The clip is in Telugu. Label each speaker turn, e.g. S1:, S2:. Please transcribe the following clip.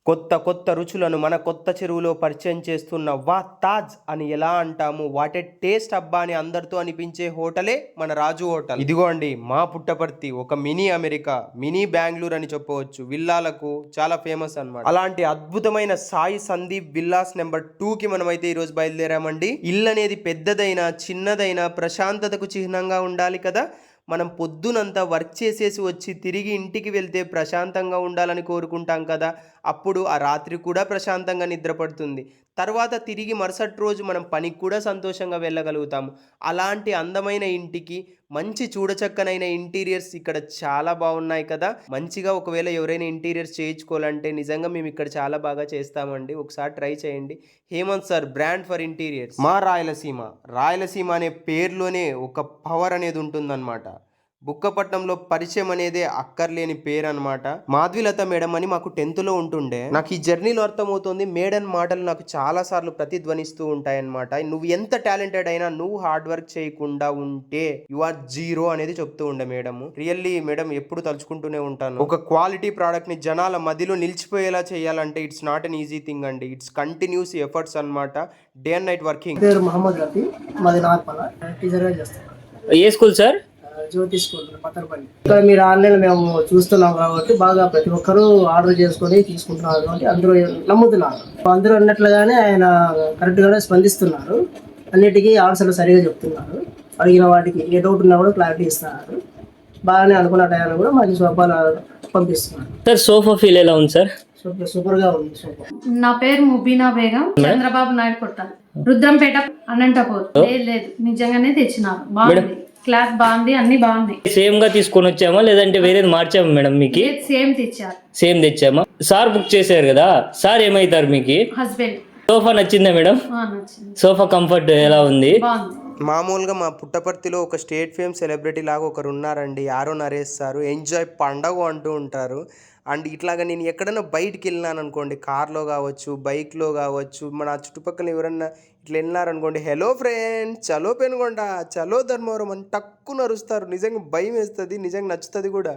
S1: కొత్త కొత్త రుచులను మన కొత్త చెరువులో పరిచయం చేస్తున్న వా తాజ్ అని ఎలా అంటాము, వాటే టేస్ట్ అబ్బా అని అందరితో అనిపించే హోటలే మన రాజు హోటల్. ఇదిగో అండి మా పుట్టపర్తి ఒక మినీ అమెరికా, మినీ బెంగళూరు అని చెప్పవచ్చు. విల్లాలకు చాలా ఫేమస్ అన్నమాట. అలాంటి అద్భుతమైన సాయి సందీప్ విల్లాస్ నెంబర్ 2కి మనమైతే ఈరోజు బయలుదేరామండి. ఇల్లు అనేది పెద్దదైనా చిన్నదైనా ప్రశాంతతకు చిహ్నంగా ఉండాలి కదా. మనం పొద్దునంతా వర్క్ చేసేసి వచ్చి తిరిగి ఇంటికి వెళ్తే ప్రశాంతంగా ఉండాలని కోరుకుంటాం కదా. అప్పుడు ఆ రాత్రి కూడా ప్రశాంతంగా నిద్రపడుతుంది. తర్వాత తిరిగి మరుసటి రోజు మనం పనికి కూడా సంతోషంగా వెళ్ళగలుగుతాము. అలాంటి అందమైన ఇంటికి మంచి చూడచక్కనైన ఇంటీరియర్స్ ఇక్కడ చాలా బాగున్నాయి కదా. మంచిగా ఒకవేళ ఎవరైనా ఇంటీరియర్స్ చేయించుకోవాలంటే నిజంగా మేము ఇక్కడ చాలా బాగా చేస్తామండి. ఒకసారి ట్రై చేయండి. Hemant sir brand for interiors. మా రాయలసీమ అనే పేరులోనే ఒక పవర్ అనేది ఉంటుందన్నమాట. బుక్కపట్నంలో పరిచయం అనేదే అక్కర్లేని పేరు అనమాట. మాధవిలత మేడం అని మాకు 10th లో ఉంటుండే. నాకు ఈ జర్నీలో అర్థమవుతుంది, మేడం మాటలు నాకు చాలా సార్లు ప్రతిధ్వనిస్తూ ఉంటాయన్నమాట. నువ్వు ఎంత టాలెంటెడ్ అయినా నువ్వు హార్డ్ వర్క్ చేయకుండా ఉంటే యు ఆర్ జీరో అనేది చెప్తూ ఉండే మేడం. రియల్లీ మేడం ఎప్పుడు తలుచుకుంటూనే ఉంటాను. ఒక క్వాలిటీ ప్రోడక్ట్ ని జనాల మధ్యలో నిలిచిపోయేలా చేయాలంటే it's not an easy thing అండి. ఇట్స్ కంటిన్యూస్ ఎఫర్ట్స్ అన్నమాట. Day and night working.
S2: పేరు మహమ్మద్ రఫీ, మాది నార్పల, టీచర్గా చేస్తాను.
S3: ఏ స్కూల్ సార్?
S2: జ్యోతి స్కూల్ పత్తరపల్లి. ఇక్కడ మీరు ఆన్లైన్ మేము చూస్తున్నాం కాబట్టి బాగా ప్రతి ఒక్కరూ ఆర్డర్ చేసుకొని తీసుకుంటున్నారు కాబట్టి అందరూ నమ్ముతున్నారు. అందరూ అన్నట్లుగానే ఆయన కరెక్ట్గానే స్పందిస్తున్నారు. అన్నిటికీ ఆన్సర్లు సరిగా చెప్తున్నారు. అడిగిన వాటికి ఏ డౌట్ ఉన్నా కూడా క్లారిటీ ఇస్తున్నారు. బాగానే అనుకున్న టైంలో కూడా మంచి సోఫాలు పంపిస్తున్నారు.
S3: సార్ సోఫా ఫీల్ ఎలా ఉంది సార్?
S2: సూపర్ గా ఉంది సోఫా.
S4: నా పేరు ముబీనా బేగం, చంద్రబాబు నాయుడు కొట్ట, రుద్రంపేట, అనంతపూర్. లేదు నిజంగానే తెచ్చినారు, బాగుంది, క్లాత్ బాగుంది, అన్ని బాగున్నాయి.
S3: సేమ్ గా తీసుకొని వచ్చామా లేదంటే వేరేది మార్చామా మేడం? మీకు
S4: సేమ్ తెచ్చారు.
S3: సేమ్ తెచ్చామా? సార్ బుక్ చేశారు కదా, సార్ ఏమైతారు మీకు?
S4: హస్బెండ్.
S3: సోఫా నచ్చిందా మేడం?
S4: నచ్చింది.
S3: సోఫా కంఫర్ట్ ఎలా ఉంది?
S4: బాగుంది.
S1: మామూలుగా మా పుట్టపర్తిలో ఒక స్టేట్ ఫేమ్ సెలబ్రిటీ లాగా ఒకరు ఉన్నారండి, ఆరో నరేష్ సారు. ఎంజాయ్ పండగ అంటూ ఉంటారు. అండ్ ఇట్లాగా నేను ఎక్కడైనా బయటికి వెళ్ళినాను అనుకోండి, కార్లో కావచ్చు, బైక్లో కావచ్చు, మన చుట్టుపక్కల ఎవరన్నా ఇట్లా వెళ్ళినారనుకోండి, హలో ఫ్రెండ్స్, చలో పెనుగొండ, చలో ధర్మవరం అని టక్కు నరుస్తారు. నిజంగా భయం వేస్తుంది, నిజంగా నచ్చుతుంది కూడా.